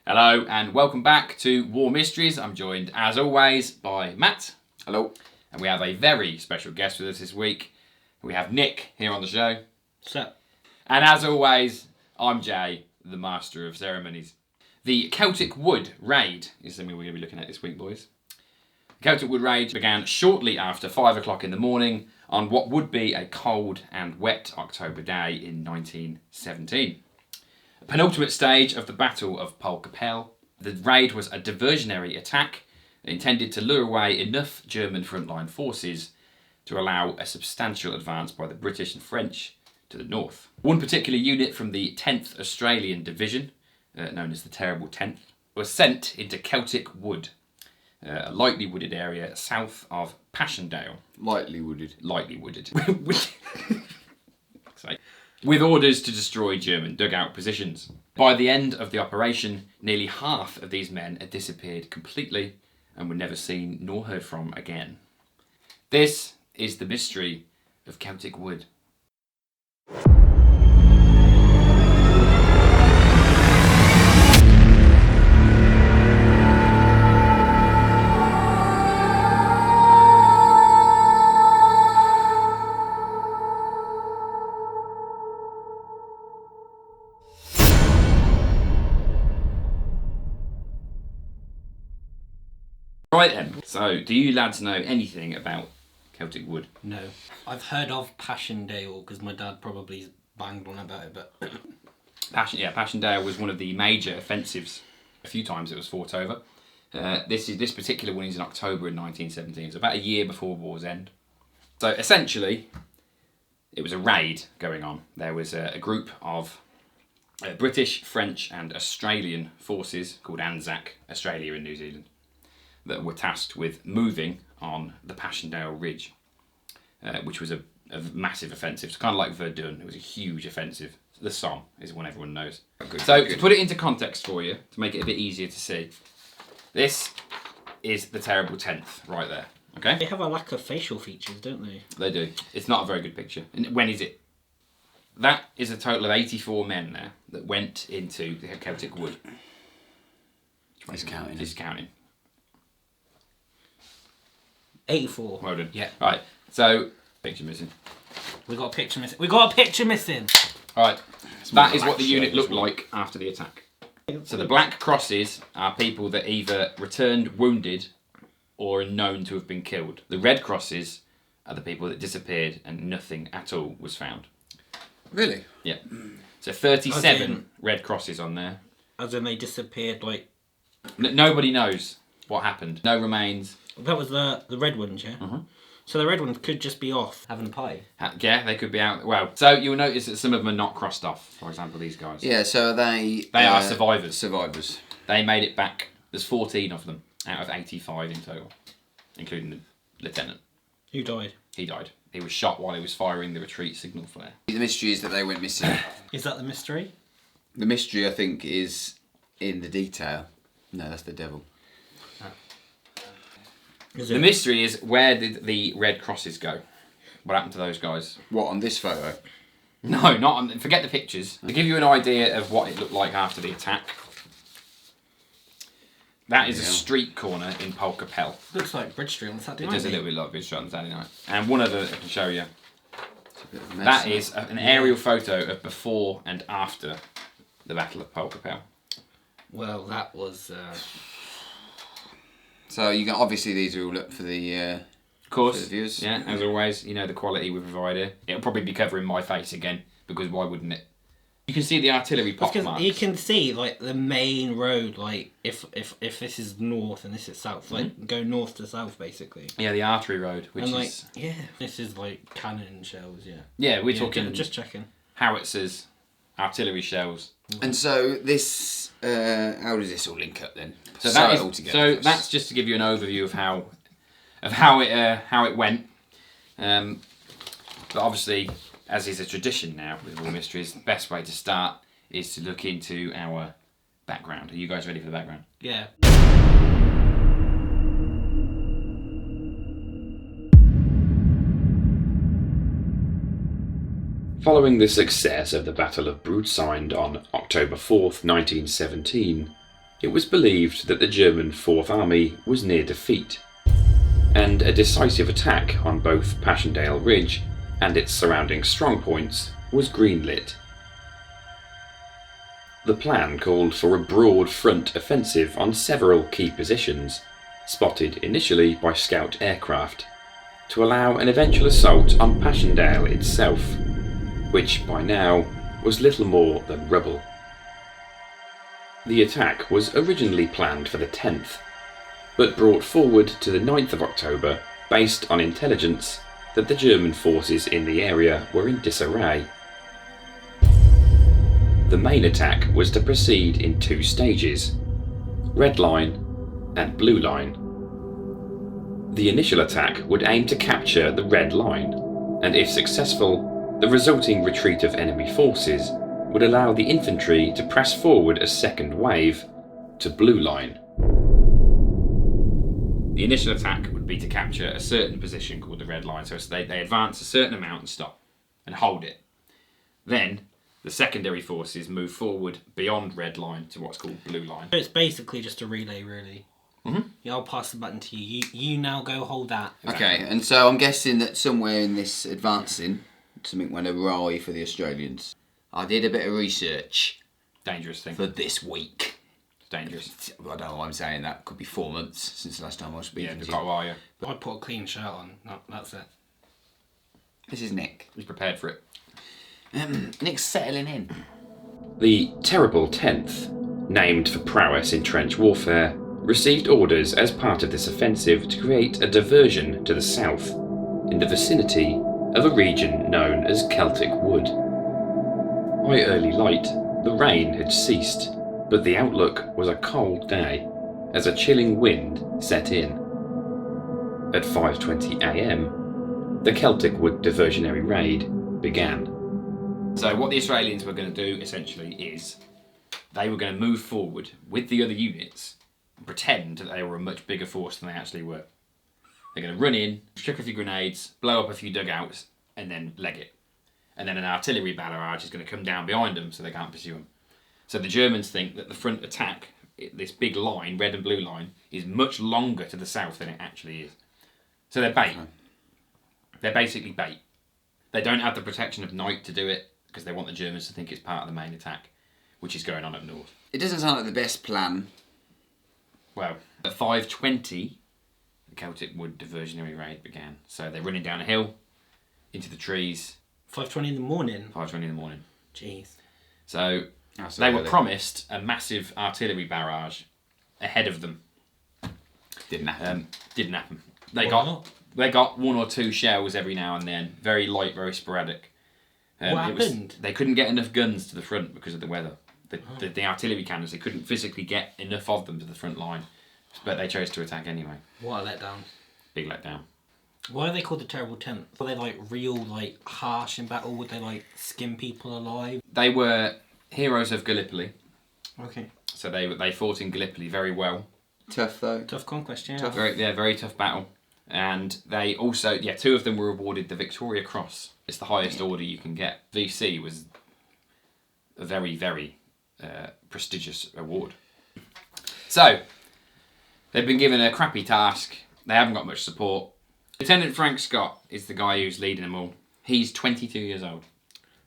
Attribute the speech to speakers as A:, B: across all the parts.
A: Hello and welcome back to War Mysteries. I'm joined as always by Matt.
B: Hello.
A: And we have a very special guest with us this week. We have Nick here on the show.
C: What's up?
A: And as always, I'm Jay, the Master of Ceremonies. The Celtic Wood raid is something we're going to be looking at this week, boys. The Celtic Wood raid began shortly after 5 o'clock in the morning on what would be a cold and wet October day in 1917. Penultimate stage of the Battle of Poelcappelle, the raid was a diversionary attack intended to lure away enough German frontline forces to allow a substantial advance by the British and French to the north. One particular unit from the 10th Australian Division, known as the Terrible 10th, was sent into Celtic Wood, a lightly wooded area south of Passchendaele.
B: Lightly wooded.
A: Lightly wooded. With orders to destroy German dugout positions. By the end of the operation, nearly half of these men had disappeared completely and were never seen nor heard from again. This is the mystery of Celtic Wood. Right then, so do you lads know anything about Celtic Wood?
C: No. I've heard of Passchendaele because my dad probably banged on about it, but...
A: Passchendaele was one of the major offensives. A few times it was fought over. This particular one is in October in 1917, so about a year before war's end. So essentially, it was a raid going on. There was a group of British, French and Australian forces called Anzac, Australia and New Zealand, that were tasked with moving on the Passchendaele Ridge, which was a massive offensive. It's kind of like Verdun. It was a huge offensive. The Somme is one everyone knows. To put it into context for you, to make it a bit easier to see, this is the Terrible 10th right there. Okay?
C: They have a lack of facial features, don't they?
A: They do. It's not a very good picture. And when is it? That is a total of 84 men there that went into the Celtic Wood.
B: He's counting.
A: He's counting.
C: 84.
A: Well done.
C: Yeah.
A: Right, so, picture missing.
C: We got a picture missing. We got a picture missing!
A: Alright, that is what the unit looked like after the attack. So the black crosses are people that either returned wounded or are known to have been killed. The red crosses are the people that disappeared and nothing at all was found.
B: Really?
A: Yeah. So 37 red crosses on there.
C: As in they disappeared, like...
A: Nobody knows what happened. No remains.
C: That was the red ones, yeah?
A: Mm-hmm.
C: So the red ones could just be off having a pie.
A: Yeah, they could be out. Well, so you'll notice that some of them are not crossed off. For example, these guys.
B: Yeah, so they
A: are survivors.
B: Survivors.
A: They made it back. There's 14 of them out of 85 in total, including the lieutenant.
C: Who died?
A: He died. He was shot while he was firing the retreat signal flare.
B: The mystery is that they went missing.
C: Is that the mystery?
B: The mystery, I think, is in the detail. No, that's the devil.
A: The mystery is, where did the red crosses go? What happened to those guys?
B: What, on this photo?
A: No, not on... Forget the pictures. To give you an idea of what it looked like after the attack, that is a street corner in Poelcappelle.
C: Looks like Bridge Street on Saturday night.
A: It does a little bit like Bridge Street on Saturday night. And one other I can show you.
B: Mess,
A: that is an aerial photo of before and after the Battle of Poelcappelle.
C: Well, that was...
B: So you can obviously these are all up for the
A: of course,
B: for the viewers.
A: Yeah, as always, you know the quality we provide here. It'll probably be covering my face again, because why wouldn't it? You can see the artillery pock marks.
C: You can see like the main road, like if this is north and this is south, like go north to south basically.
A: Yeah, the artery road, which
C: and
A: is
C: this is like cannon shells. Yeah.
A: Yeah, we're talking
C: just checking.
A: Howitzers, artillery shells.
B: And so this, how does this all link up then?
A: So that's just to give you an overview of how it went. But obviously, as is a tradition now with War Mysteries, the best way to start is to look into our background. Are you guys ready for the background?
C: Yeah.
D: Following the success of the Battle of Broodsind on October 4th, 1917, it was believed that the German Fourth Army was near defeat, and a decisive attack on both Passchendaele Ridge and its surrounding strongpoints was greenlit. The plan called for a broad front offensive on several key positions, spotted initially by scout aircraft, to allow an eventual assault on Passchendaele itself, which by now was little more than rubble. The attack was originally planned for the 10th, but brought forward to the 9th of October based on intelligence that the German forces in the area were in disarray. The main attack was to proceed in 2 stages, Red Line and Blue Line. The initial attack would aim to capture the Red Line, and if successful, the resulting retreat of enemy forces would allow the infantry to press forward a second wave to Blue Line.
A: The initial attack would be to capture a certain position called the Red Line, so they advance a certain amount and stop, and hold it. Then, the secondary forces move forward beyond Red Line to what's called Blue Line.
C: So it's basically just a relay, really.
A: Mm-hmm.
C: Yeah, I'll pass the button to you. You now go hold that.
B: Okay, and so I'm guessing that somewhere in this advancing, something went awry for the Australians. I did a bit of research
A: Dangerous thing.
B: for this week.
A: It's dangerous.
B: I don't know why I'm saying that. Could be 4 months since the last time I was
A: Yeah,
B: speaking to
A: quite a
B: you.
A: while, yeah.
C: I put a clean shirt on. That's it.
B: This is Nick.
A: He's prepared for it.
B: Nick's settling in.
D: The Terrible 10th, named for prowess in trench warfare, received orders as part of this offensive to create a diversion to the south, in the vicinity of a region known as Celtic Wood. By early light, the rain had ceased, but the outlook was a cold day, as a chilling wind set in. At 5:20 a.m, the Celtic Wood diversionary raid began.
A: So what the Australians were going to do, essentially, is they were going to move forward with the other units and pretend that they were a much bigger force than they actually were. They're going to run in, chuck a few grenades, blow up a few dugouts, and then leg it. And then an artillery barrage is going to come down behind them so they can't pursue them. So the Germans think that the front attack, this big line, red and blue line, is much longer to the south than it actually is. So they're bait. They're basically bait. They don't have the protection of night to do it because they want the Germans to think it's part of the main attack, which is going on up north.
B: It doesn't sound like the best plan.
A: Well, at 5:20, the Celtic Wood diversionary raid began. So they're running down a hill, into the trees.
C: 5:20 in the morning.
A: 5:20 in the morning.
C: Jeez.
A: So
B: That's
A: they were
B: early.
A: promised a massive artillery barrage ahead of them.
B: Didn't happen.
A: Didn't happen.
C: Why not?
A: They got 1 or 2 shells every now and then, very light, very sporadic.
C: What happened?
A: They couldn't get enough guns to the front because of the weather. The artillery cannons, they couldn't physically get enough of them to the front line, but they chose to attack anyway.
C: What a letdown.
A: Big letdown.
C: Why are they called the Terrible 10th? Were they like real, like harsh in battle? Would they like skin people alive?
A: They were heroes of Gallipoli,
C: Okay.
A: so they fought in Gallipoli very well.
B: Tough though.
C: Tough conquest, yeah.
A: Very tough battle. And they also, 2 of them were awarded the Victoria Cross. It's the highest order you can get. VC was a very, very prestigious award. So, they've been given a crappy task. They haven't got much support. Lieutenant Frank Scott is the guy who's leading them all. He's 22 years old.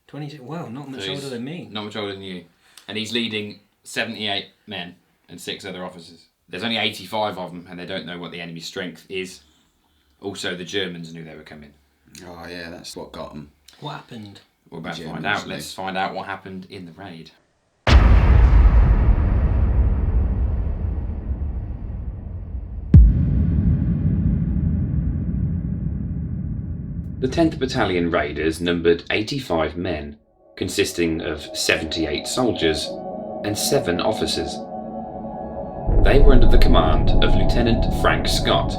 C: 22. Well, not much
A: So
C: older
A: he's
C: than me.
A: Not much older than you. And he's leading 78 men and 6 other officers. There's only 85 of them, and they don't know what the enemy's strength is. Also, the Germans knew they were coming.
B: Oh yeah, that's what got them.
C: What happened?
A: We're about to
B: Germans
A: find out.
B: knew.
A: Let's find out what happened in the raid.
D: The 10th Battalion Raiders numbered 85 men, consisting of 78 soldiers and 7 officers. They were under the command of Lieutenant Frank Scott,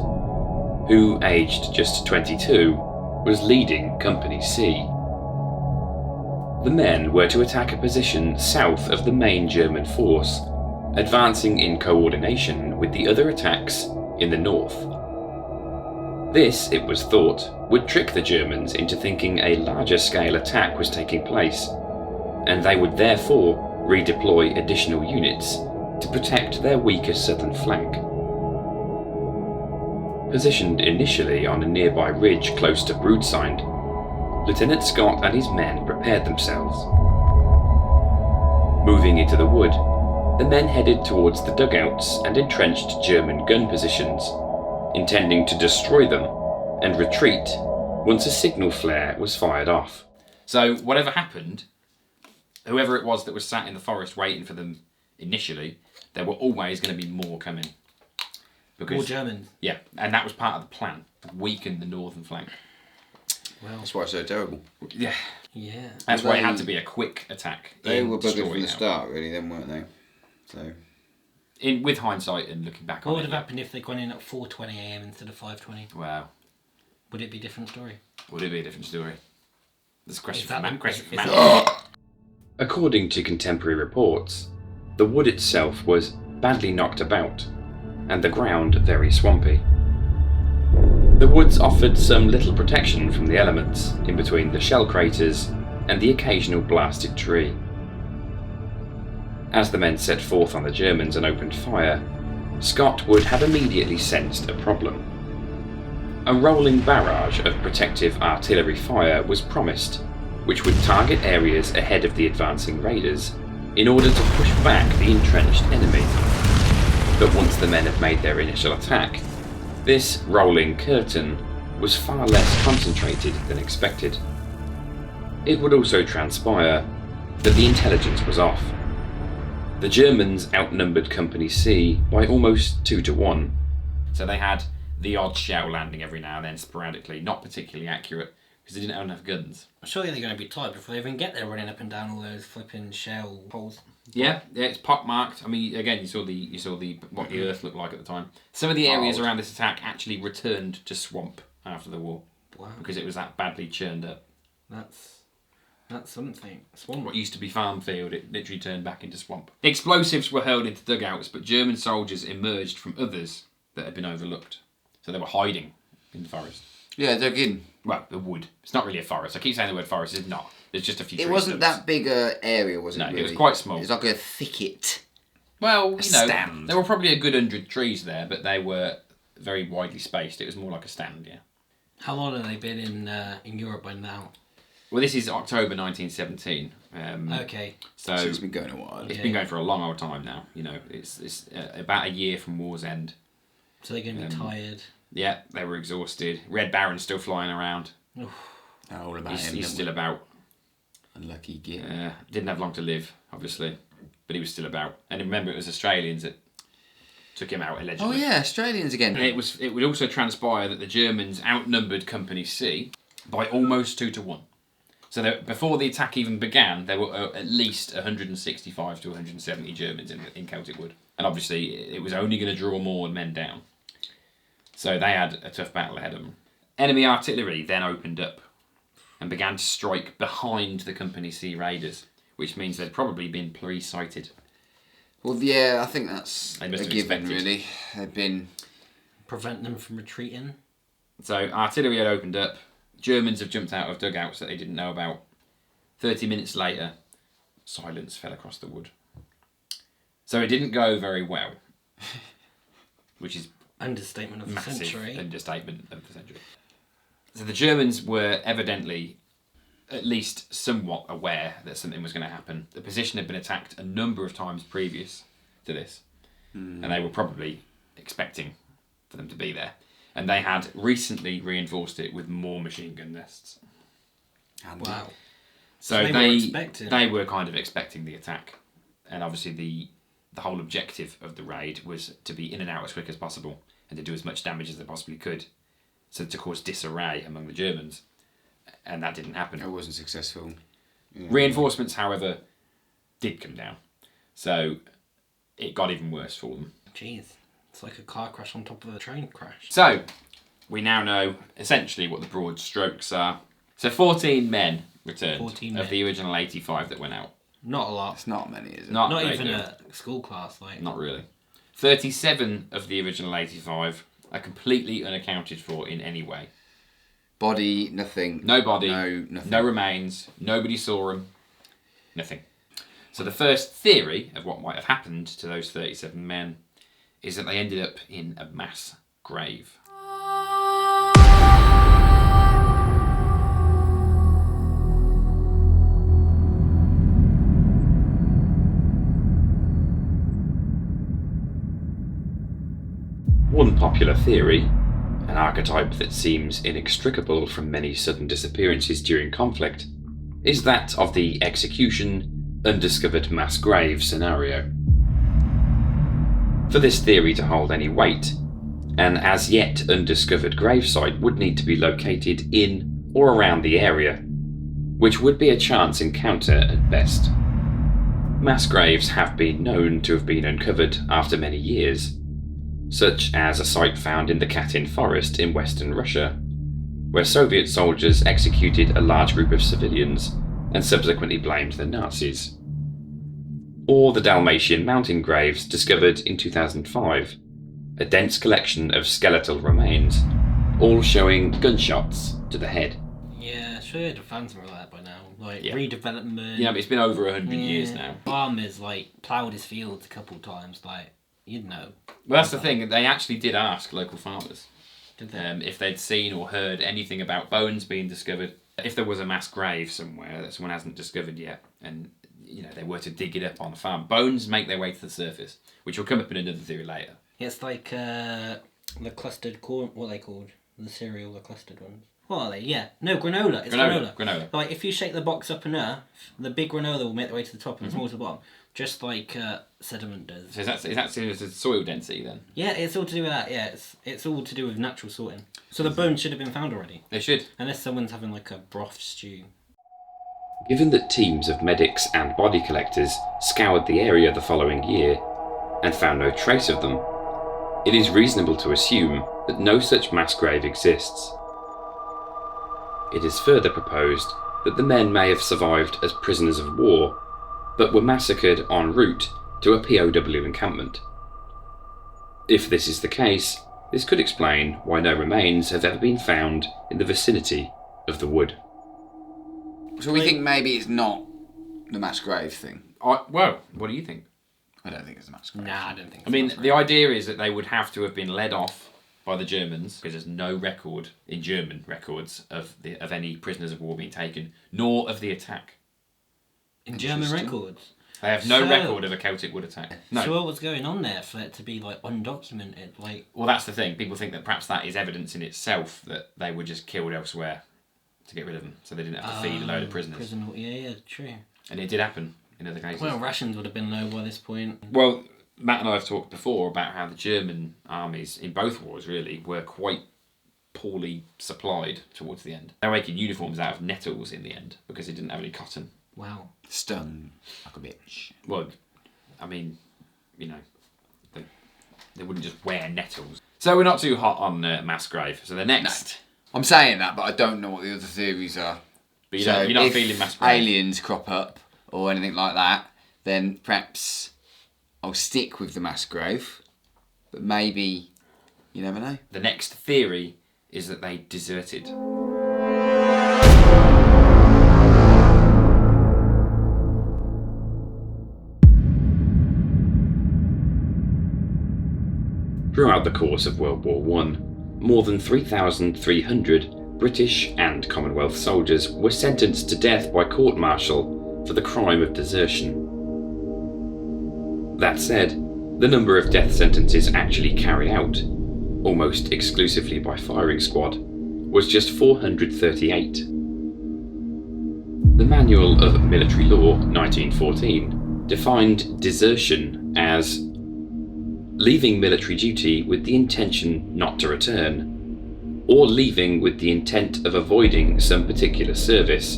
D: who, aged just 22, was leading Company C. The men were to attack a position south of the main German force, advancing in coordination with the other attacks in the north. This, it was thought, would trick the Germans into thinking a larger scale attack was taking place, and they would therefore redeploy additional units to protect their weaker southern flank. Positioned initially on a nearby ridge close to Broadside, Lieutenant Scott and his men prepared themselves. Moving into the wood, the men headed towards the dugouts and entrenched German gun positions, intending to destroy them and retreat once a signal flare was fired off.
A: So whatever happened, whoever it was that was sat in the forest waiting for them initially, there were always going to be more coming. Because,
C: More Germans.
A: Yeah, and that was part of the plan, to weaken the northern flank.
C: Well,
B: That's why it's so terrible.
A: Yeah.
C: yeah.
A: That's
B: Well,
A: why it had
B: they-
A: to be a quick attack.
B: They were buggered
A: destroy
B: from the
A: now.
B: start, really, then, weren't they? So
A: With hindsight and looking back
C: What
A: on
C: would
A: it.
C: have happened if they'd gone in at 4:20 a.m. instead of 5:20?
A: Wow.
C: Would it be a different story?
A: Would it be a different story? There's a question
C: Is
A: for
C: that
A: Matt.
C: the-
A: Question for
C: is
A: Matt.
C: that-
D: According to contemporary reports, the wood itself was badly knocked about, and the ground very swampy. The woods offered some little protection from the elements in between the shell craters and the occasional blasted tree. As the men set forth on the Germans and opened fire, Scott would have immediately sensed a problem. A rolling barrage of protective artillery fire was promised, which would target areas ahead of the advancing raiders in order to push back the entrenched enemy. But once the men had made their initial attack, this rolling curtain was far less concentrated than expected. It would also transpire that the intelligence was off. The Germans outnumbered Company C by almost 2-1.
A: So they had the odd shell landing every now and then sporadically, not particularly accurate because they didn't have enough guns.
C: Surely they're going to be tired before they even get there, running up and down all those flipping shell holes.
A: Yeah, it's pockmarked. I mean, again, you saw the what the earth looked like at the time. Some of the areas
B: Wild.
A: around this attack actually returned to swamp after the war
C: Wow,
A: because it was that badly churned up.
C: that's something. Swamp.
A: What used to be farm field, it literally turned back into swamp. Explosives were hurled into dugouts, but German soldiers emerged from others that had been overlooked. So they were hiding in the forest.
B: yeah, dug in.
A: Well, the wood. It's not really a forest. I keep saying the word forest. It's not. There's just a few
B: It
A: tree
B: wasn't
A: stumps.
B: that big a area, was it?
A: No, it
B: really?
A: was quite small.
B: It was like a thicket.
A: Well, you know,
B: stand.
A: there were probably a good 100 trees there, but they were very widely spaced. It was more like a stand, yeah.
C: How long have they been in Europe by now?
A: Well, this is October 1917.
C: Okay.
A: So
B: So it's been going a while.
A: it's been going for a long old time now. You know, it's about a year from war's end.
C: So they're going to be tired.
A: Yeah, they were exhausted. Red Baron's still flying around.
B: All about
A: He's,
B: him.
A: he's
B: don't
A: still
B: we?
A: about.
B: Unlucky git.
A: Didn't have long to live, obviously, but he was still about. And remember, it was Australians that took him out allegedly.
B: Oh yeah, Australians again.
A: And it would also transpire that the Germans outnumbered Company C by almost 2-1. So before the attack even began, there were at least 165 to 170 Germans in Celtic Wood. And obviously, it was only going to draw more men down. So they had a tough battle ahead of them. Enemy artillery then opened up and began to strike behind the Company C raiders, which means they'd probably been pre-sighted.
B: Well, yeah, I think that's
A: They must
B: a
A: have
B: given,
A: expected.
B: really. They've been.
C: Prevent them from retreating.
A: So artillery had opened up. Germans have jumped out of dugouts that they didn't know about. 30 minutes later, silence fell across the wood. So it didn't go very well, which is
C: Understatement of the
A: massive
C: century.
A: understatement of the century. So the Germans were evidently at least somewhat aware that something was going to happen. The position had been attacked a number of times previous to this, and they were probably expecting for them to be there. And they had recently reinforced it with more machine gun nests.
C: Wow.
A: So
C: they were expecting.
A: they were kind of expecting the attack, and obviously the whole objective of the raid was to be in and out as quick as possible and to do as much damage as they possibly could, so to cause disarray among the Germans, and that didn't happen.
B: It wasn't successful. Yeah.
A: Reinforcements, however, did come down, so it got even worse for them.
C: Jeez. It's like a car crash on top of a train crash.
A: So we now know essentially what the broad strokes are. So 14 men returned
C: 14
A: of
C: men.
A: the original 85 that went out.
C: Not a lot.
B: It's not many, is it?
A: Not
C: Not
A: very
C: even
A: good.
C: a school class. Like.
A: Not really. 37 of the original 85 are completely unaccounted for in any way.
B: Body, nothing.
A: No body,
B: No, nothing.
A: no remains, nobody saw them, nothing. So the first theory of what might have happened to those 37 men is that they ended up in a mass grave.
D: One popular theory, an archetype that seems inextricable from many sudden disappearances during conflict, is that of the execution, undiscovered mass grave scenario. For this theory to hold any weight, an as yet undiscovered gravesite would need to be located in or around the area, which would be a chance encounter at best. Mass graves have been known to have been uncovered after many years, such as a site found in the Katyn forest in western Russia, where Soviet soldiers executed a large group of civilians and subsequently blamed the Nazis. Or the Dalmatian mountain graves discovered in 2005, a dense collection of skeletal remains, all showing gunshots to the head.
C: Yeah, sure, the fans were like that by now. Like,
A: Yeah.
C: redevelopment.
A: Yeah, but it's been over 100 years now.
C: Farmers, like, ploughed his fields a couple times, like, you'd know.
A: Well, that's the thing. They actually did ask local farmers
C: Did they?
A: if they'd seen or heard anything about bones being discovered. If there was a mass grave somewhere that someone hasn't discovered yet, and they were to dig it up on a farm, bones make their way to the surface, which will come up in another theory later.
C: It's like the clustered corn. What are they called? The cereal, the clustered ones. What are they? Yeah. No, granola. It's granola. Like, if you shake the box up enough, the big granola will make their way to the top and the small to the bottom. Just like sediment does.
A: So is that to do with soil density then?
C: Yeah, it's all to do with that. Yeah, it's all to do with natural sorting. So the bones should have been found already.
A: They should.
C: Unless someone's having like a broth stew.
D: Given that teams of medics and body collectors scoured the area the following year and found no trace of them, it is reasonable to assume that no such mass grave exists. It is further proposed that the men may have survived as prisoners of war, but were massacred en route to a POW encampment. If this is the case, this could explain why no remains have ever been found in the vicinity of the wood.
B: So we think maybe it's not the mass grave thing.
A: Well, what do you think?
B: I don't think it's a mass grave.
C: Nah, I don't think.
A: I mean, the idea is that they would have to have been led off by the Germans, because there's no record in German records of any prisoners of war being taken, nor of the attack.
C: In German records.
A: They have no record of a Celtic Wood attack. No.
C: So what was going on there for it to be like undocumented? Like,
A: well, that's the thing. People think that perhaps that is evidence in itself that they were just killed elsewhere to get rid of them, so they didn't have to feed a load of prisoners.
C: Yeah, true.
A: And it did happen in other cases.
C: Well, rations would have been low by this point.
A: Well, Matt and I have talked before about how the German armies in both wars really were quite poorly supplied towards the end. They were making uniforms out of nettles in the end because they didn't have any cotton.
C: Wow.
B: Stung like a bitch.
A: Well, I mean, they wouldn't just wear nettles. So we're not too hot on mass grave. So the next...
B: I'm saying that, but I don't know what the other theories are.
A: But you're not
B: if
A: feeling mass grave.
B: aliens crop up or anything like that, then perhaps I'll stick with the mass grave. But maybe, you never know.
A: The next theory is that they deserted.
D: Throughout the course of World War I, more than 3,300 British and Commonwealth soldiers were sentenced to death by court-martial for the crime of desertion. That said, the number of death sentences actually carried out, almost exclusively by firing squad, was just 438. The Manual of Military Law 1914 defined desertion as leaving military duty with the intention not to return, or leaving with the intent of avoiding some particular service.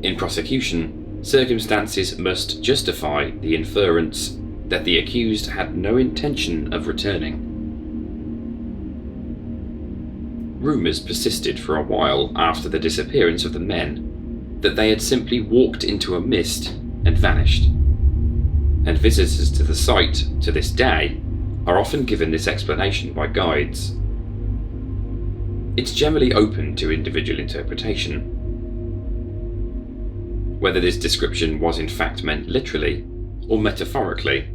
D: In prosecution, circumstances must justify the inference that the accused had no intention of returning. Rumours persisted for a while after the disappearance of the men that they had simply walked into a mist and vanished. And visitors to the site to this day are often given this explanation by guides. It's generally open to individual interpretation. whether this description was in fact meant literally or metaphorically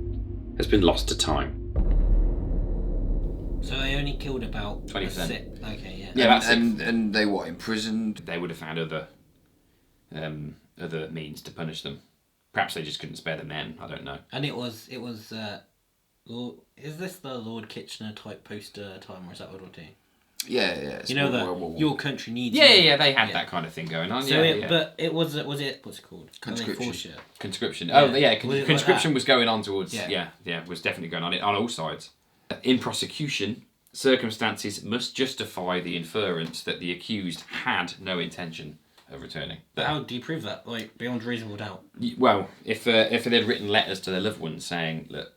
D: has been lost to time.
C: So they only killed about
A: 20%.
C: Okay, yeah.
A: Yeah, that's it.
B: And they what, imprisoned?
A: They would have found other means to punish them. Perhaps they just couldn't spare the men. I don't know.
C: And it was. Is this the Lord Kitchener type poster time, or is that World War II?
B: Yeah. It's
C: your country needs.
A: Yeah. They had that kind of thing going on.
C: So but it was it what's it called?
B: Conscription.
A: Conscription.
C: Yeah.
A: Oh yeah,
C: Was it like
A: conscription
C: that?
A: was going on towards. Yeah, was definitely going on all sides. In prosecution, circumstances must justify the inference that the accused had no intention of returning.
C: But how do you prove that? Like beyond reasonable doubt.
A: Well, if they'd written letters to their loved ones saying, "Look,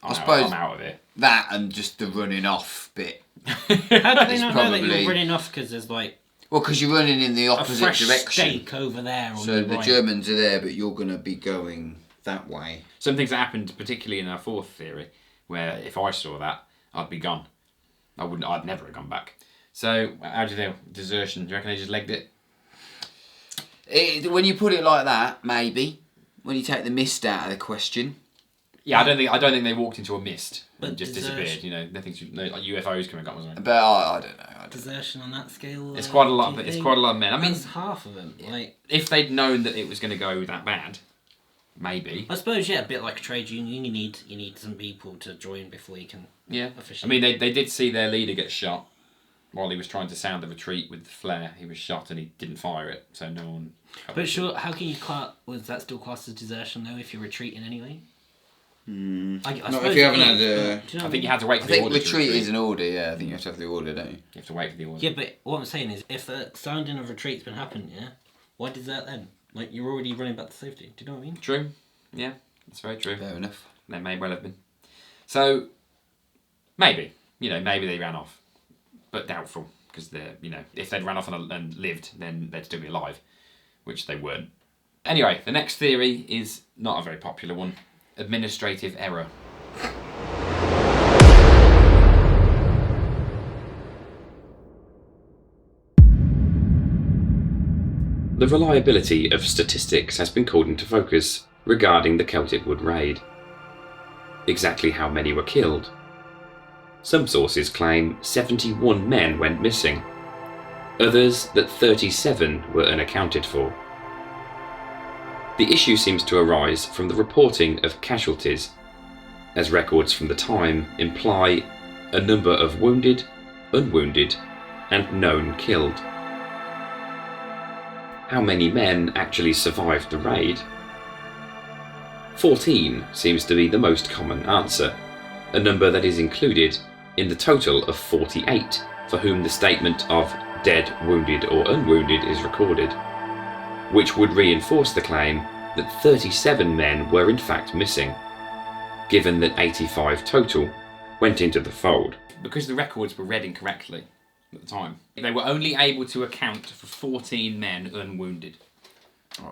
A: I'm out of here."
B: That and just the running off bit.
C: How do they not know that you're running off because there's like
B: Well, because you're running in the
C: a
B: opposite
C: fresh
B: direction.
C: stake over there? On
B: So the
C: right.
B: Germans are there, but you're going to be going that way.
A: Some things that happened, particularly in our fourth theory, where if I saw that, I'd be gone. I'd never have gone back. So, how do you feel? Desertion? Do you reckon they just legged it?
B: When you put it like that, maybe. When you take the mist out of the question.
A: Yeah, I don't think they walked into a mist and
C: But
A: just
C: desertion-
A: disappeared. You know, nothing's like UFOs coming up or something.
B: But I don't know.
C: Desertion on that scale.
A: It's quite a lot.
C: do you
A: It's
C: think?
A: quite a lot of men. I mean,
C: That's half of them. Like
A: if they'd known that it was going to go that bad, maybe.
C: I suppose, yeah, a bit like a trade union. You need some people to join before you can.
A: Yeah.
C: Officially.
A: I mean, they did see their leader get shot while he was trying to sound the retreat with the flare. He was shot and he didn't fire it, so no one.
C: But sure, how can you was that still classed as desertion though if you're retreating anyway? I
B: Not
C: suppose
B: if you haven't
C: it
B: had
C: is,
B: a...
C: but do you know what
A: I think you had to wait
B: I
A: for the
B: think
A: order.
B: retreat
A: to
B: is an order, yeah. I think you have to have the order, don't you?
A: You have to wait for the order.
C: Yeah, but what I'm saying is, if the sounding of retreat's been happening, yeah, why desert then? Like you're already running back to safety. Do you know what I mean?
A: True. Yeah, that's very true.
B: Fair enough.
A: They may well have been. So, maybe they ran off, but doubtful because if they'd ran off and lived, then they'd still be alive, which they weren't. Anyway, the next theory is not a very popular one: administrative error.
D: The reliability of statistics has been called into focus regarding the Celtic Wood raid. Exactly how many were killed? Some sources claim 71 men went missing, others that 37 were unaccounted for. The issue seems to arise from the reporting of casualties, as records from the time imply a number of wounded, unwounded, and known killed. How many men actually survived the raid? 14 seems to be the most common answer, a number that is included in the total of 48 for whom the statement of dead, wounded or unwounded is recorded, which would reinforce the claim that 37 men were in fact missing, given that 85 total went into the fold.
A: Because the records were read incorrectly at the time, they were only able to account for 14 men unwounded,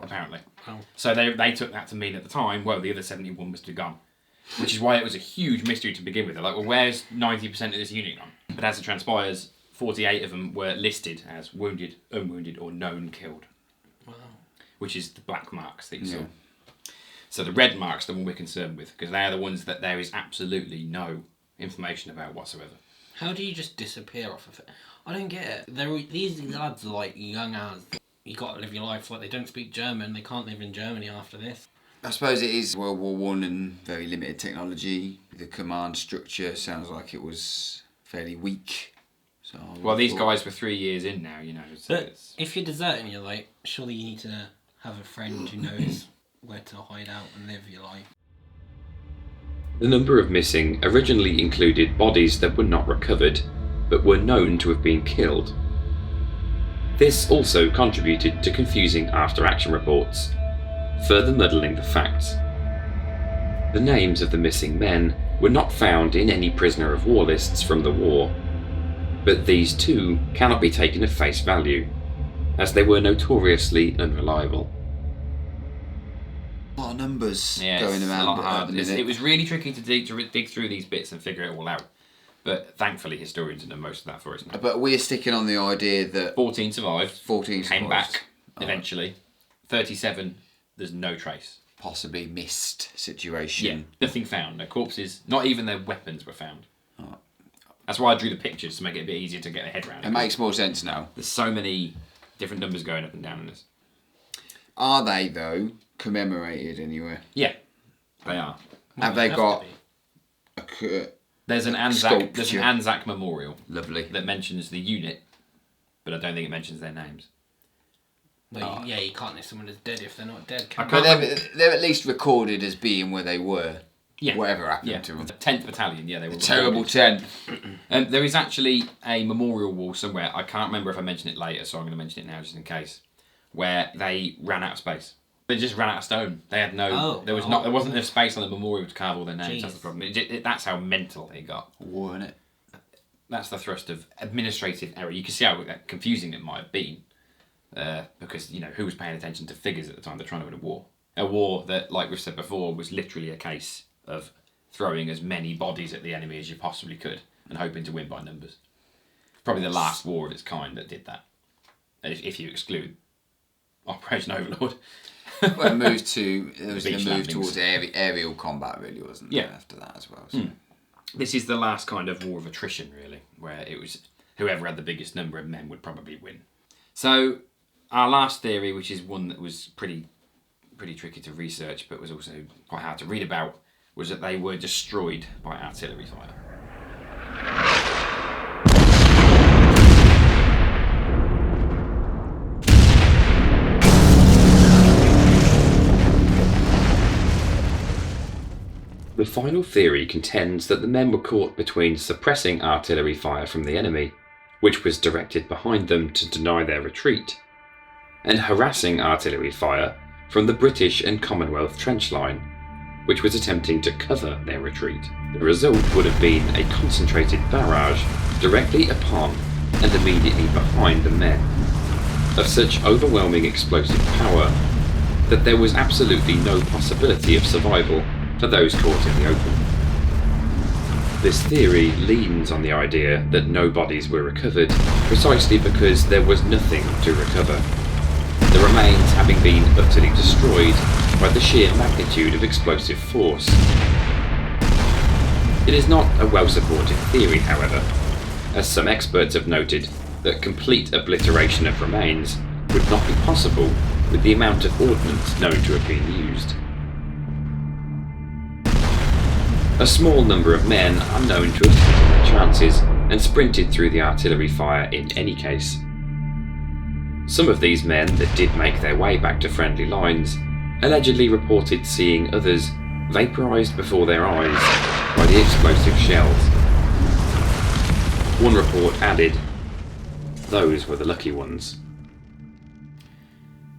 A: apparently.
C: Oh.
A: So they took that to mean at the time, well, the other 71 must have gone. Which is why it was a huge mystery to begin with. They're like, well, where's 90% of this unit gone? But as it transpires, 48 of them were listed as wounded, unwounded, or known killed.
C: Wow.
A: Which is the black marks that you saw. So the red marks are the one we're concerned with, because they are the ones that there is absolutely no information about whatsoever.
C: How do you just disappear off of it? I don't get it. These lads are like young as. You got to live your life like they don't speak German. They can't live in Germany after this.
B: I suppose it is World War One and very limited technology. The command structure sounds like it was fairly weak. So
A: Well, these guys were 3 years in now, So
C: But if you're deserting, you're like, surely you need to have a friend who knows where to hide out and live your life.
D: The number of missing originally included bodies that were not recovered, but were known to have been killed. This also contributed to confusing after-action reports, further muddling the facts. The names of the missing men were not found in any prisoner of war lists from the war, but these too cannot be taken at face value, as they were notoriously unreliable.
B: A lot of numbers
A: Yeah,
B: going
A: it's a
B: around
A: lot
B: at
A: hard.
B: the minute.
A: It was really tricky to dig through these bits and figure it all out. But thankfully, historians know most of that for us now.
B: But we're sticking on the idea that
A: 14 survived,
B: 14
A: came
B: survived.
A: back eventually, 37, there's no trace.
B: Possibly missed situation.
A: Yeah, nothing found. No corpses, not even their weapons were found.
B: Oh.
A: That's why I drew the pictures, to make it a bit easier to get a head around.
B: It makes more sense now.
A: There's so many different numbers going up and down in this.
B: Are they, though, commemorated anywhere?
A: Yeah, they are.
B: Have they got
A: There's an Anzac memorial.
B: Lovely.
A: That mentions the unit, but I don't think it mentions their names.
C: Well, yeah, you can't know someone is dead if they're not dead.
B: But they're at least recorded as being where they were.
A: Yeah.
B: Whatever happened to them.
A: The 10th Battalion, they were
B: Terrible 10.
A: There is actually a memorial wall somewhere. I can't remember if I mentioned it later, so I'm going to mention it now just in case. Where they ran out of space. They just ran out of stone. They had no. There wasn't enough space on the memorial to carve all their names. Jeez. That's the problem. That's how mental they got.
B: War, isn't it?
A: That's the thrust of administrative error. You can see how confusing it might have been, because who was paying attention to figures at the time? They're trying to win a war. A war that, like we've said before, was literally a case of throwing as many bodies at the enemy as you possibly could and hoping to win by numbers. Probably the last war of its kind that did that. If you exclude Operation Overlord.
B: Well, there was the move towards aerial combat, really, wasn't there? Yeah. After that as well. So.
A: This is the last kind of war of attrition, really, where it was whoever had the biggest number of men would probably win. So, our last theory, which is one that was pretty tricky to research, but was also quite hard to read about, was that they were destroyed by artillery fire.
D: The final theory contends that the men were caught between suppressing artillery fire from the enemy, which was directed behind them to deny their retreat, and harassing artillery fire from the British and Commonwealth trench line, which was attempting to cover their retreat. The result would have been a concentrated barrage directly upon and immediately behind the men, of such overwhelming explosive power that there was absolutely no possibility of survival for those caught in the open. This theory leans on the idea that no bodies were recovered precisely because there was nothing to recover, the remains having been utterly destroyed by the sheer magnitude of explosive force. It is not a well-supported theory, however, as some experts have noted that complete obliteration of remains would not be possible with the amount of ordnance known to have been used. A small number of men are known to have taken their chances and sprinted through the artillery fire in any case. Some of these men that did make their way back to friendly lines allegedly reported seeing others vaporised before their eyes by the explosive shells. One report added, "Those were the lucky ones."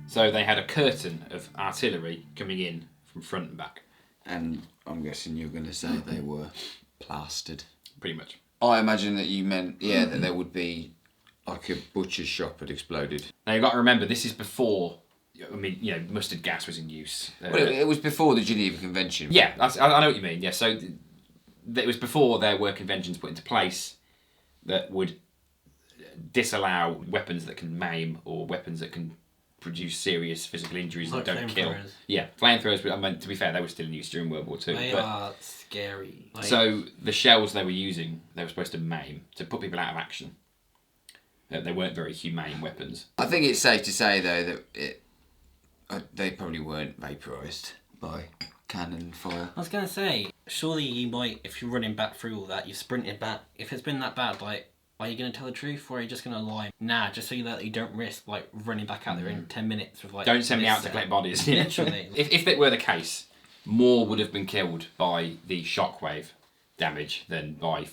A: So they had a curtain of artillery coming in from front and back.
B: And I'm guessing you're going to say they were plastered.
A: Pretty much.
B: I imagine that you meant, that there would be like a butcher's shop had exploded.
A: Now you've got to remember, this is before, mustard gas was in use.
B: Well, it was before the Geneva Convention.
A: Yeah, I know what you mean. Yeah, so it was before there were conventions put into place that would disallow weapons that can maim or weapons that can produce serious physical injuries that don't kill. Yeah, flamethrowers, I mean, to be fair, they were still in use during World War II.
C: They are scary.
A: So the shells they were using, they were supposed to maim, to put people out of action. They weren't very humane weapons.
B: I think it's safe to say, though, that they probably weren't vaporised by cannon fire.
C: I was going to say, surely you might, if you're running back through all that, you've sprinted back. If it's been that bad, are you going to tell the truth or are you just going to lie? Nah, just so that you don't risk running back out there in 10 minutes with
A: Don't send me out to collect bodies. Literally. if it were the case, more would have been killed by the shockwave damage than by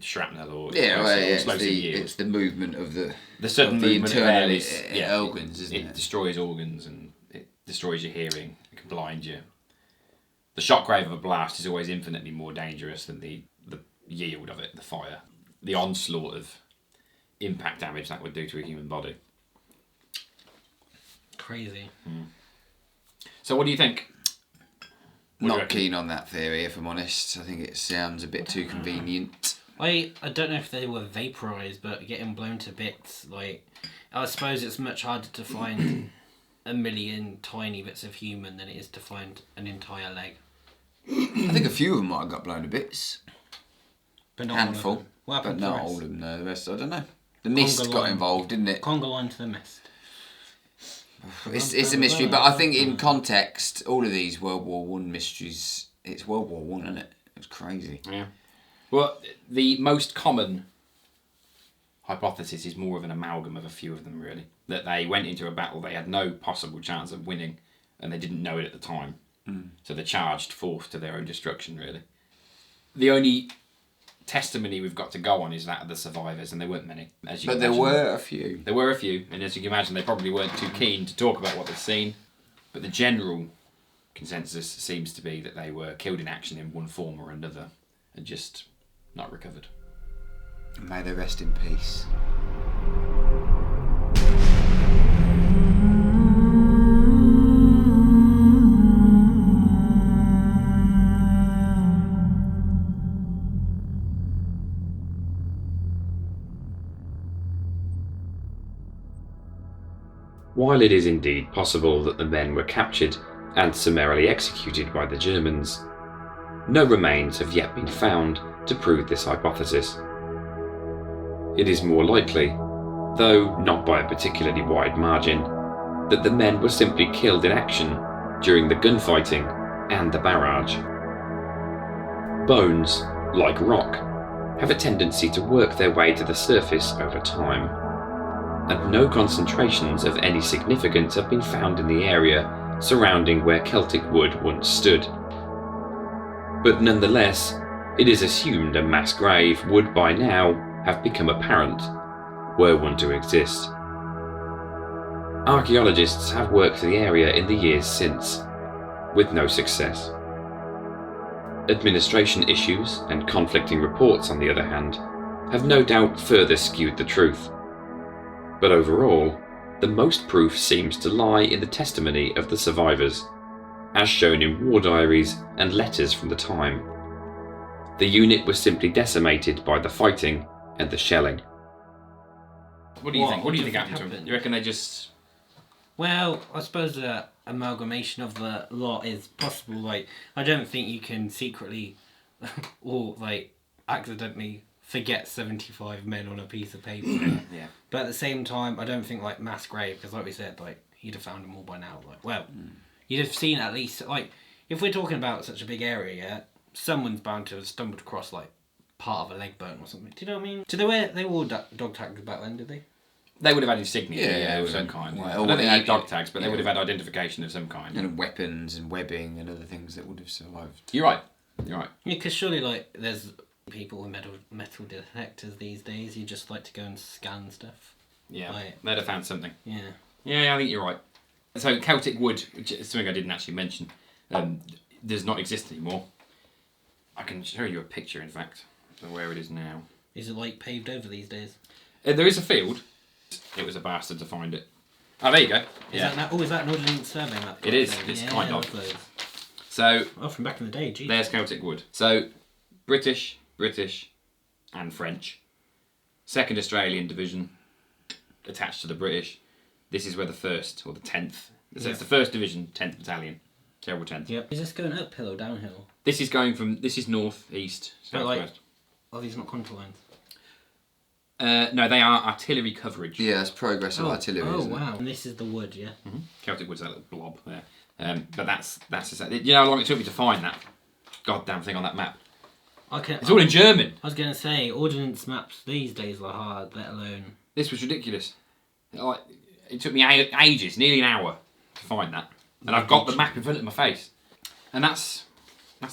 A: shrapnel or explosive yield.
B: It's the movement of the
A: sudden movement of air
B: organs, isn't it?
A: It destroys organs and it destroys your hearing. It can blind you. The shockwave of a blast is always infinitely more dangerous than the yield of it, the fire. The onslaught of impact damage that would do to a human body.
C: Crazy.
A: So what do you think?
B: Not keen on that theory, if I'm honest. I think it sounds a bit too convenient.
C: I don't know if they were vaporised, but getting blown to bits, I suppose it's much harder to find a million tiny bits of human than it is to find an entire leg.
B: I think a few of them might have got blown to bits.
C: But not
B: Handful.
C: all of them. What
B: But
C: happened to
B: not
C: the rest?
B: all of them, no. The rest, I don't know. The mist
C: Conga
B: got
C: line.
B: involved, didn't it?
C: Conga line to the mist.
B: It's a mystery, but I think in context, all of these World War One mysteries, it's World War One, isn't it? It's crazy.
A: Yeah. Well, the most common hypothesis is more of an amalgam of a few of them, really. That they went into a battle they had no possible chance of winning, and they didn't know it at the time. So they charged forth to their own destruction, really. The only testimony we've got to go on is that of the survivors, and there weren't many. As you
B: But
A: can
B: there
A: imagine.
B: were a few.
A: There were a few, and as you can imagine, they probably weren't too keen to talk about what they'd seen. But the general consensus seems to be that they were killed in action in one form or another, and just not recovered.
B: May they rest in peace.
D: While it is indeed possible that the men were captured and summarily executed by the Germans, no remains have yet been found to prove this hypothesis. It is more likely, though not by a particularly wide margin, that the men were simply killed in action during the gunfighting and the barrage. Bones, like rock, have a tendency to work their way to the surface over time, and no concentrations of any significance have been found in the area surrounding where Celtic wood once stood. But nonetheless, it is assumed a mass grave would by now have become apparent, were one to exist. Archaeologists have worked the area in the years since, with no success. Administration issues and conflicting reports, on the other hand, have no doubt further skewed the truth. But overall, the most proof seems to lie in the testimony of the survivors, as shown in war diaries and letters from the time. The unit was simply decimated by the fighting and the shelling.
A: What do you think? What do you think
C: happened?
A: happened to them? You reckon they just...
C: Well, I suppose the amalgamation of the lot is possible. Like, I don't think you can secretly or like accidentally forget 75 men on a piece of paper.
A: Yeah.
C: But at the same time, I don't think like mass grave, because like we said, like you'd have found them all by now. Like, well, you'd have seen at least, like, if we're talking about such a big area, yeah, someone's bound to have stumbled across like part of a leg bone or something. Do you know what I mean? Did they wore dog tags back then? Did they?
A: They would have had insignia
B: Yeah,
A: of some kind.
B: well,
A: I don't think they had dog tags, but they
B: yeah.
A: would have had identification of some kind.
B: And weapons and webbing and other things that would have survived.
A: You're right. You're right.
C: Yeah, because surely like there's people with metal detectors these days. You just like to go and scan stuff.
A: Yeah.
C: Right.
A: They'd have found something.
C: Yeah.
A: Yeah, I think you're right. So Celtic wood, which is something I didn't actually mention, does not exist anymore. I can show you a picture, in fact, of where it is now.
C: Is it like paved over these days?
A: There is a field. It was a bastard to find it. Oh, there you go.
C: Is that an ordnance survey map?
A: It is.
C: Thing?
A: It's
C: Yeah,
A: kind
C: I
A: of.
C: love those.
A: So
C: Oh, from back in the day, geez.
A: there's Celtic wood. So British, and French. 2nd Australian Division attached to the British. This is where the 1st or the 10th. So it's the 1st Division, 10th Battalion. Terrible 10th.
C: Yep. Is this going uphill or downhill?
A: This is going from. This is north, east,
C: But, like,
A: southwest.
C: Are these not contour lines?
A: No, they are artillery coverage.
B: Yeah, it's progress of artillery.
C: Oh
B: isn't it?
C: wow! And this is the wood, yeah.
A: Celtic wood's that little blob there. But that's you know how long it took me to find that goddamn thing on that map. It's all in German.
C: I was gonna say ordnance maps these days are hard, let alone.
A: This was ridiculous. Like, it took me ages, nearly an hour, to find that, and I've got the map in front of my face, and that's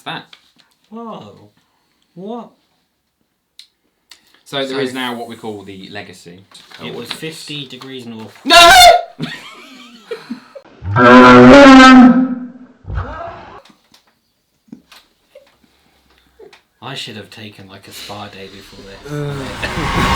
A: that.
C: Whoa! What?
A: So there is now what we call the legacy.
C: It was 50 degrees north.
A: No!
C: I should have taken like a spa day before this.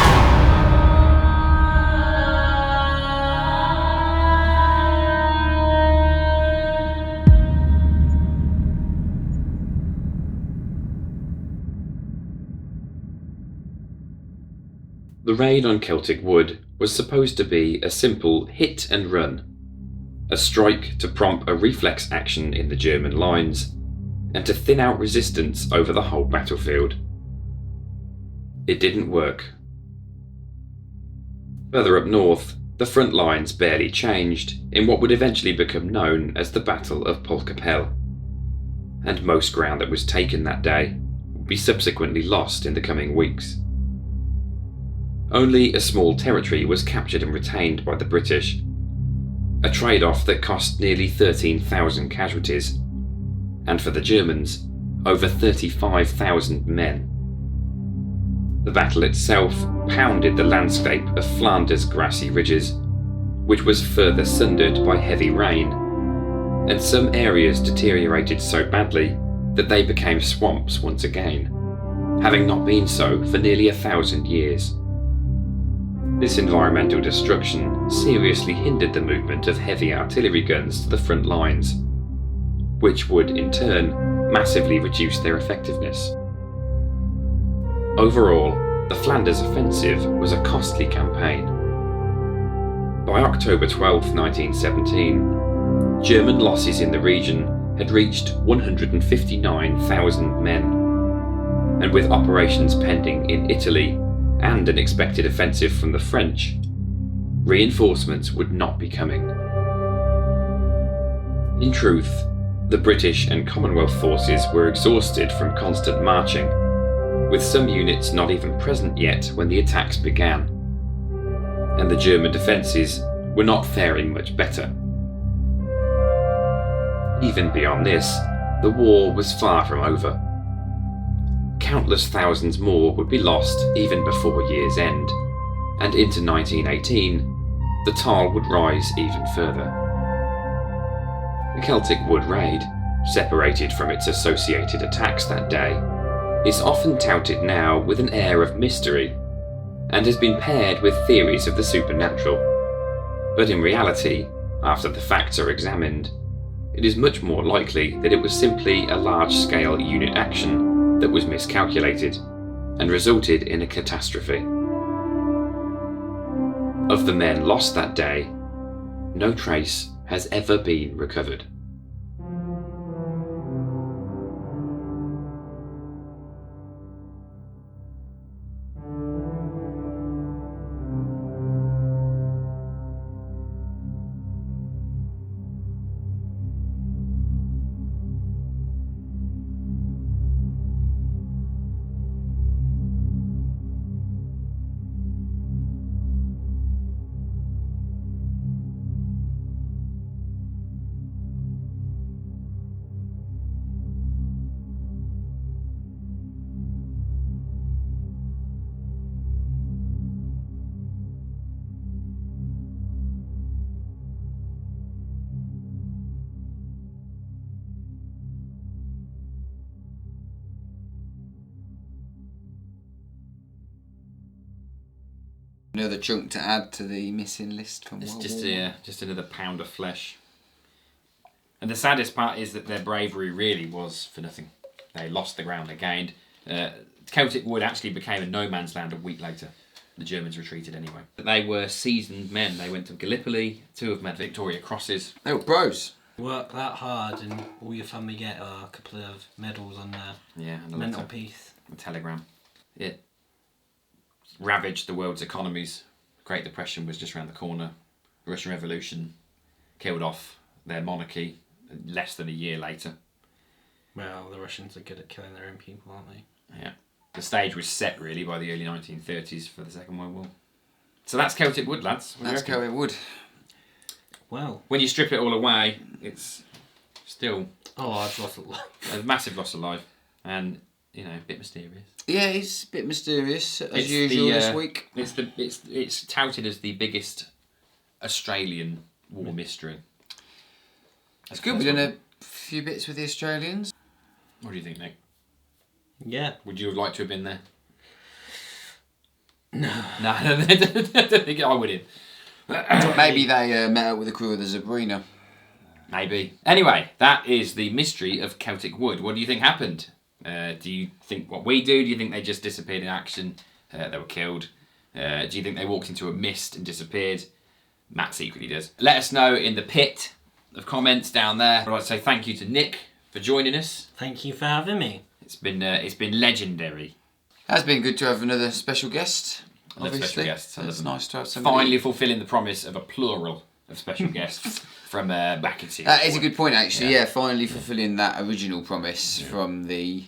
D: The raid on Celtic Wood was supposed to be a simple hit and run. a strike to prompt a reflex action in the German lines, and to thin out resistance over the whole battlefield. It didn't work. Further up north, the front lines barely changed in what would eventually become known as the Battle of Poelcappelle, and most ground that was taken that day would be subsequently lost in the coming weeks. Only a small territory was captured and retained by the British, a trade-off that cost nearly 13,000 casualties, and for the Germans, over 35,000 men. The battle itself pounded the landscape of Flanders' grassy ridges, which was further sundered by heavy rain, and some areas deteriorated so badly that they became swamps once again, having not been so for nearly 1,000 years. This environmental destruction seriously hindered the movement of heavy artillery guns to the front lines, which would, in turn, massively reduce their effectiveness. Overall, the Flanders offensive was a costly campaign. By October 12, 1917, German losses in the region had reached 159,000 men, and with operations pending in Italy and an expected offensive from the French, reinforcements would not be coming. In truth, the British and Commonwealth forces were exhausted from constant marching, with some units not even present yet when the attacks began, and the German defences were not faring much better. Even beyond this, the war was far from over. Countless thousands more would be lost even before year's end, and into 1918, the toll would rise even further. The Celtic Wood raid, separated from its associated attacks that day, is often touted now with an air of mystery, and has been paired with theories of the supernatural. But in reality, after the facts are examined, it is much more likely that it was simply a large-scale unit action that was miscalculated and resulted in a catastrophe. Of the men lost that day, no trace has ever been recovered.
B: Another chunk to add to the missing list from World War I.
A: Just another pound of flesh. And the saddest part is that their bravery really was for nothing. They lost the ground they gained. Celtic Wood actually became a no man's land a week later. The Germans retreated anyway. But they were seasoned men. They went to Gallipoli. 2 of them had Victoria Crosses.
B: They were pros.
C: Work that hard and all your family get are a couple of medals on their
A: and a
C: mantelpiece.
A: A telegram. It ravaged the world's economies. Great Depression was just around the corner. The Russian Revolution killed off their monarchy less than a year later.
C: Well, the Russians are good at killing their own people, aren't they?
A: Yeah. The stage was set really by the early 1930s for the Second World War. So that's Celtic Wood, lads.
B: That's Celtic Wood.
C: Well,
A: when you strip it all away, it's still
C: I've lost a lot.
A: A massive loss of life, and a bit mysterious.
B: Yeah, it's a bit mysterious as usual this week.
A: It's touted as the biggest Australian war mystery.
B: It's good. We've done a few bits with the Australians.
A: What do you think, Nick?
C: Yeah.
A: Would you have liked to have been there? No, I don't think I would have.
B: Maybe they met up with the crew of the Sabrina.
A: Maybe. Anyway, that is the mystery of Celtic Wood. What do you think happened? Do you think what we do? Do you think they just disappeared in action? They were killed. Do you think they walked into a mist and disappeared? Matt secretly does. Let us know in the pit of comments down there. I'd like to say thank you to Nick for joining us.
C: Thank you for having me.
A: It's been legendary.
B: It has been good to have another special guest.
A: I love special guests.
B: It's nice to have somebody.
A: Finally fulfilling the promise of a plural of special guests from back in season.
B: That is a good point, actually. Yeah, finally fulfilling that original promise from the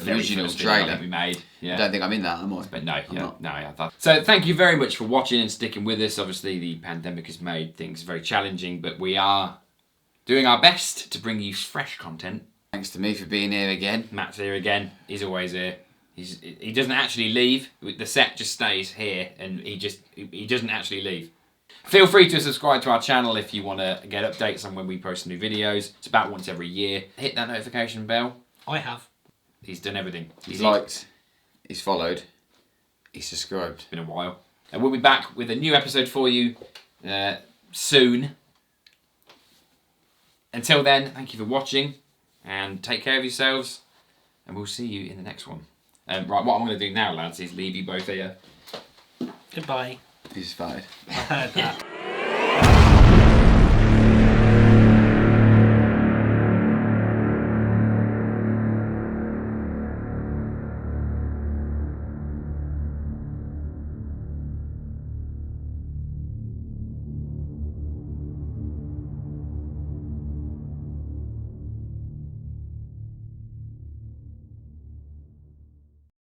B: original trailer
A: we made. Yeah.
B: I don't think I'm in that, am I?
A: But no. So thank you very much for watching and sticking with us. Obviously, the pandemic has made things very challenging, but we are doing our best to bring you fresh content.
B: Thanks to me for being here again.
A: Matt's here again. He's always here. He doesn't actually leave. The set just stays here, and he doesn't actually leave. Feel free to subscribe to our channel if you want to get updates on when we post new videos. It's about once every year. Hit that notification bell.
C: I have.
A: He's done everything.
B: He's liked. He's followed. He's subscribed.
A: It's been a while. And we'll be back with a new episode for you soon. Until then, thank you for watching. And take care of yourselves. And we'll see you in the next one. Right, what I'm going to do now, lads, is leave you both here.
C: Goodbye.
B: He's fired.
C: I heard that.